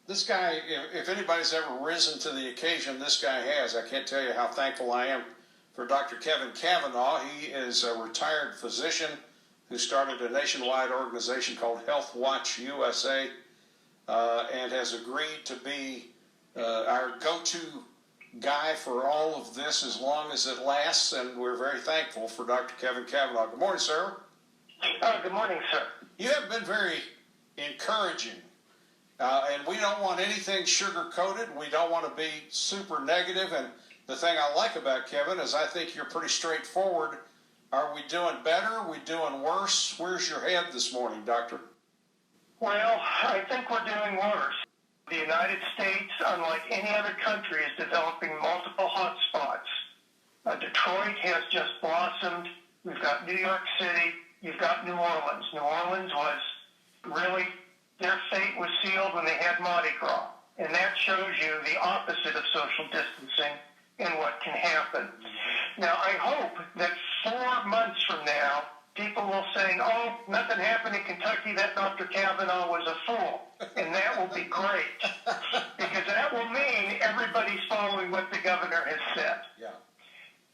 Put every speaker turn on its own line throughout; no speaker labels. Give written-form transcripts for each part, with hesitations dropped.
This guy, if anybody's ever risen to the occasion, this guy has. I can't tell you how thankful I am for Dr. Kevin Kavanagh. He is a retired physician who started a nationwide organization called Health Watch USA and has agreed to be our go-to guy for all of this as long as it lasts, and we're very thankful for Dr. Kevin Kavanagh. Good morning, sir.
Good morning, sir.
You have been very encouraging, and we don't want anything sugar-coated. We don't want to be super negative, and the thing I like about Kevin is I think you're pretty straightforward. Are we doing better? Are we doing worse? Where's your head this morning, Doctor?
Well, I think we're doing worse. The United States, unlike any other country, is developing multiple hotspots. Detroit has just blossomed. We've got New York City. You've got New Orleans. New Orleans was really, their fate was sealed when they had Mardi Gras. And that shows you the opposite of social distancing and what can happen. Now, I hope that 4 months from now, people will say, oh, nothing happened in Kentucky, that Dr. Kavanagh was a fool. And that will be great, because that will mean everybody's following what the governor has said.
Yeah.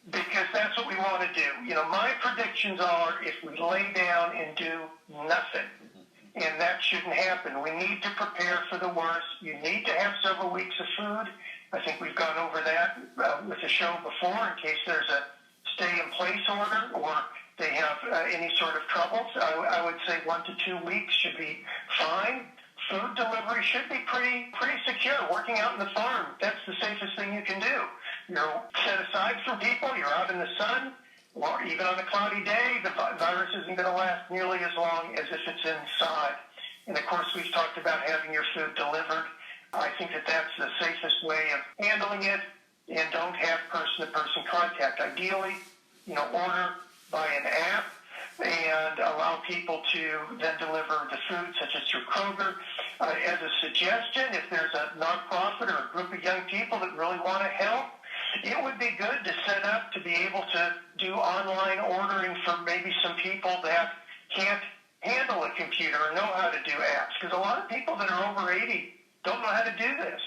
Because that's what we want to do. You know, my predictions are if we lay down and do nothing, and that shouldn't happen. We need to prepare for the worst. You need to have several weeks of food. I think we've gone over that with the show before in case there's a stay-in-place order or they have any sort of troubles. I would say 1 to 2 weeks should be fine. Food delivery should be pretty secure. Working out in the farm, that's the safest thing you can do. You're set aside from people. You're out in the sun. Or even on a cloudy day, the virus isn't going to last nearly as long as if it's inside. And, of course, we've talked about having your food delivered. I think that that's the safest way of handling it, and don't have person-to-person contact. Ideally, order by an app and allow people to then deliver the food, such as through Kroger. As a suggestion, if there's a nonprofit or a group of young people that really want to help, it would be good to set up to be able to do online ordering for maybe some people that can't handle a computer or know how to do apps. Because a lot of people that are over 80 don't know how to do this.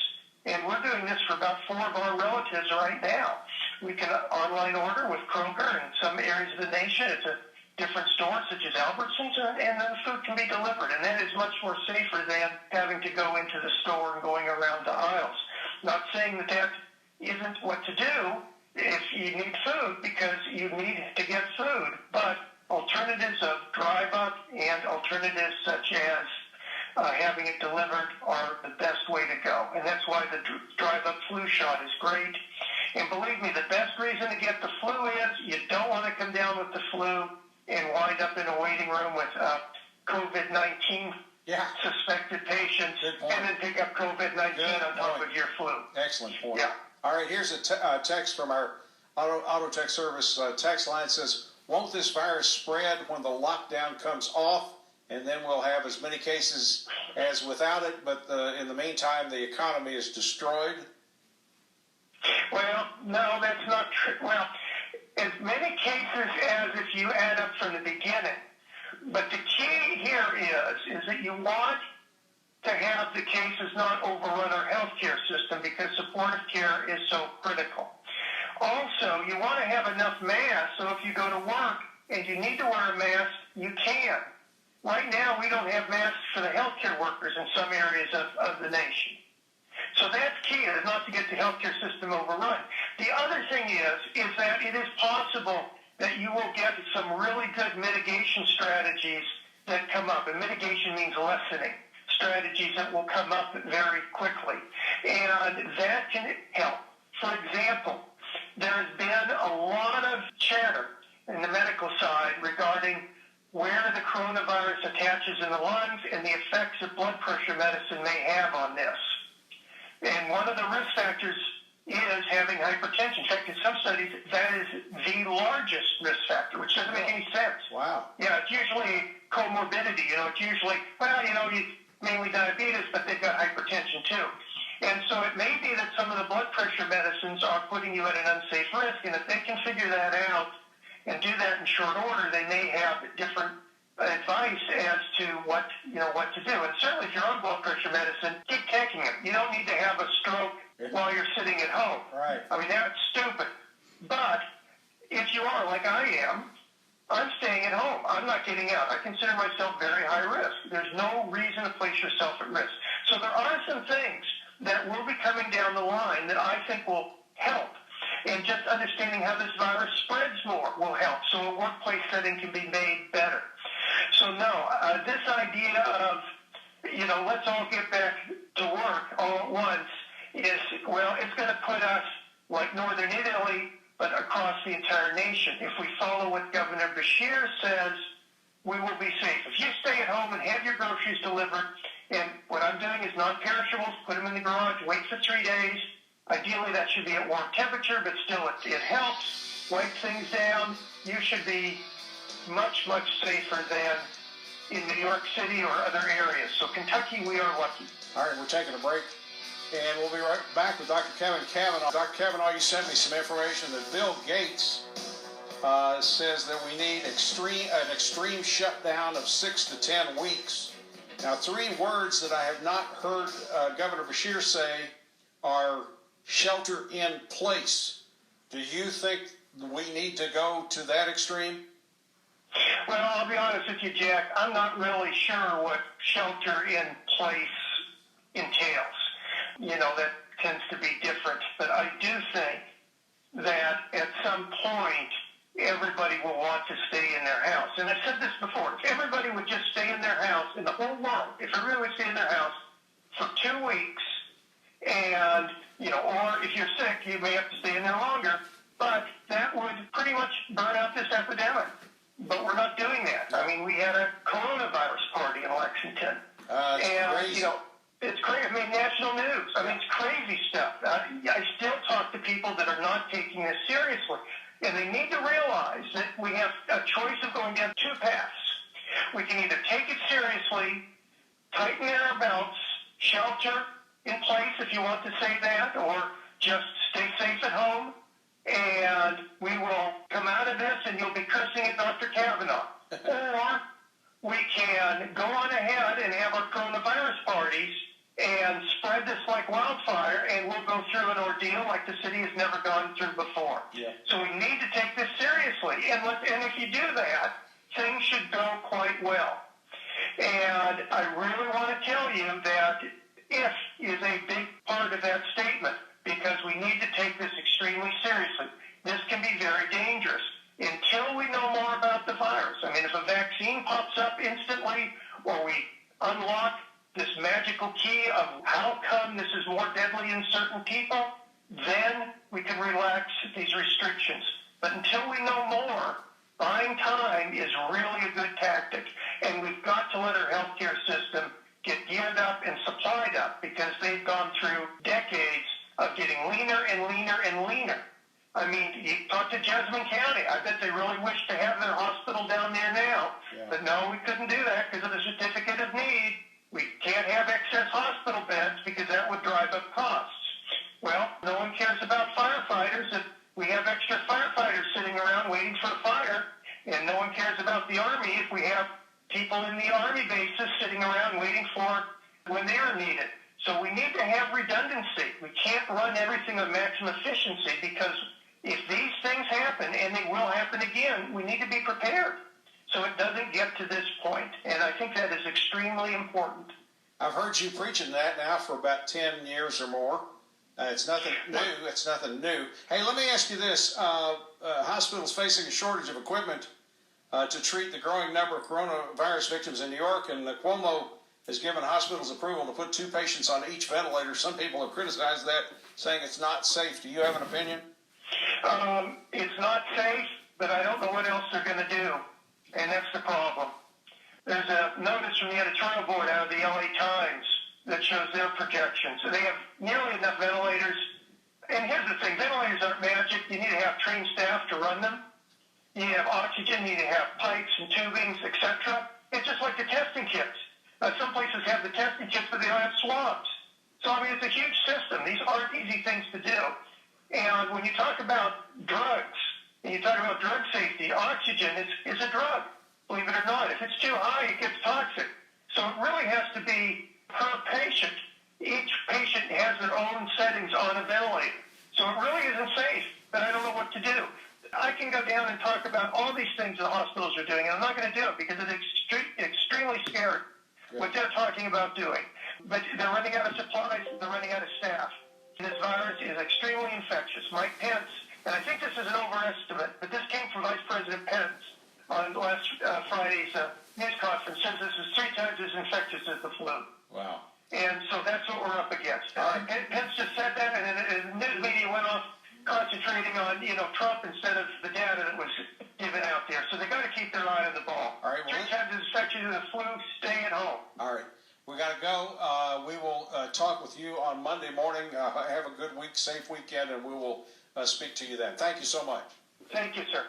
And we're doing this for about 4 of our relatives right now. We can online order with Kroger in some areas of the nation. It's a different store, such as Albertsons, and then the food can be delivered. And that is much more safer than having to go into the store and going around the aisles. Not saying that that isn't what to do if you need food, because you need to get food. But alternatives of drive-up and alternatives such as having it delivered are the best way to go. And that's why the drive-up flu shot is great. And believe me, the best reason to get the flu is you don't want to come down with the flu and wind up in a waiting room with COVID-19 suspected patients and then pick up COVID-19 on top of your flu.
Excellent point.
Yeah.
All right, here's a text from our auto tech service text line. It says, won't this virus spread when the lockdown comes off, and then we'll have as many cases as without it, but in the meantime, the economy is destroyed?
Well, no, that's not true. Well, as many cases as if you add up from the beginning. But the key here is that you want to have the cases not overrun our healthcare system, because supportive care is so critical. Also, you want to have enough masks, so if you go to work and you need to wear a mask, you can. Right now, we don't have masks for the healthcare workers in some areas of the nation. So that's key, is not to get the healthcare system overrun. The other thing is that it is possible that you will get some really good mitigation strategies that come up. And mitigation means lessening strategies that will come up very quickly. And that can help. For example, there has been a lot of chatter in the medical side regarding where the coronavirus attaches in the lungs and the effects that blood pressure medicine may have on this. And one of the risk factors is having hypertension. In fact, in some studies, that is the largest risk factor, which doesn't make any sense.
Wow.
Yeah, it's usually comorbidity. It's usually, mainly diabetes, but they've got hypertension too. And so it may be that some of the blood pressure medicines are putting you at an unsafe risk. And if they can figure that out and do that in short order, they may have different advice as to what to do. And certainly if you're on blood pressure medicine, keep taking it. You don't need to have a stroke while you're sitting at home.
Right.
I mean, that's stupid. But if you are like I am, I'm staying at home. I'm not getting out. I consider myself very high risk. There's no reason to place yourself at risk. So there are some things that will be coming down the line that I think will help. And just understanding how this virus spreads more will help. So a workplace setting can be made better. So no, this idea of, let's all get back to work all at once is, well, it's going to put us like Northern Italy, but across the entire nation. If we follow what Governor Beshear says, we will be safe. If you stay at home and have your groceries delivered, and what I'm doing is non-perishables, put them in the garage, wait for 3 days. Ideally, that should be at warm temperature, but still it helps. Wipe things down. You should be much, much safer than in New York City or other areas. So Kentucky, we are lucky.
All right, we're taking a break, and we'll be right back with Dr. Kevin Kavanagh. Dr. Kavanagh, you sent me some information that Bill Gates says that we need an extreme shutdown of 6 to 10 weeks. Now, 3 words that I have not heard Governor Beshear say are shelter in place. Do you think we need to go to that extreme?
Well, I'll be honest with you, Jack. I'm not really sure what shelter in place entails. That tends to be different. But I do think that at some point, everybody will want to stay in their house. And I've said this before. If everybody would just stay in their house, in the whole world, if everybody would stay in their house for 2 weeks, and, or if you're sick, you may have to stay in there longer, but that would pretty much burn out this epidemic. But we're not doing that. I mean, we had a coronavirus party in Lexington.
And,
crazy. It's crazy. I mean, national news. I mean, it's crazy stuff. I still talk to people that are not taking this seriously. And they need to realize that we have a choice of going down 2 paths. We can either take it seriously, tighten our belts, shelter in place, if you want to say that, or just stay safe at home, and we will come out of this and you'll be cursing at Dr. Kavanagh. Or we can go on ahead and have our coronavirus parties and spread this like wildfire, and we'll go through an ordeal like the city has never gone through before.
Yeah.
So we need to take this seriously. And if you do that, things should go quite well. And I really want to tell you that if is a big part of that statement, because we need to take this extremely seriously. This can be very dangerous until we know more about the virus. I mean, if a vaccine pops up instantly, or we unlock this magical key of how come this is more deadly in certain people, then we can relax these restrictions. But until we know more, buying time is really a good tactic. And we've got to let our healthcare system get geared up and supplied up, because they've gone through decades of getting leaner and leaner and leaner. I mean, you talk to Jessamine County. I bet they really wish to have their hospital down there now. Yeah. But no, we couldn't do that because of the certificate of need. We can't have excess hospital beds because that would drive up costs. Well, no one cares about firefighters if we have extra firefighters sitting around waiting for a fire. And no one cares about the Army if we have people in the Army bases sitting around waiting for when they are needed. So we need to have redundancy. We can't run everything at maximum efficiency, because if these things happen, and they will happen again, we need to be prepared so it doesn't get to this point. And I think that is extremely important.
I've heard you preaching that now for about 10 years or more. It's nothing new. It's nothing new. Hey, let me ask you this. Hospitals facing a shortage of equipment to treat the growing number of coronavirus victims in New York, and Cuomo has given hospitals approval to put 2 patients on each ventilator. Some people have criticized that, saying it's not safe. Do you have an opinion?
It's not safe, but I don't know what else they're going to do, and that's the problem. There's a notice from the editorial board out of the LA Times that shows their projections. So they have nearly enough ventilators. And here's the thing, ventilators aren't magic. You need to have trained staff to run them. You need to have oxygen, you need to have pipes and tubings, etc. It's just like the testing kits. Some places have the testing kits, but they don't have swabs. So, I mean, it's a huge system. These aren't easy things to do. And when you talk about drugs, and you talk about drug safety, oxygen is a drug, believe it or not. If it's too high, it gets toxic. So it really has to be per patient. Each patient Americans on a ventilator. So it really isn't safe, but I don't know what to do. I can go down and talk about all these things the hospitals are doing, and I'm not going to do it because it's extremely scary what they're talking about doing. But they're running out of supplies, they're running out of staff. This virus is extremely infectious. Mike Pence, and I think this is an overestimate, but this came from Vice President Pence on last Friday's news conference, says this is 3 times as infectious as the flu.
Wow.
And so that's what we're up against. Pence just said that, and then the news media went off concentrating on, Trump instead of the data that was given out there. So they got to keep their eye on the ball.
All right,
3 times as infectious as the flu, stay at home.
All right. We got to go. We will talk with you on Monday morning. Have a good week, safe weekend, and we will speak to you then. Thank you so much.
Thank you, sir.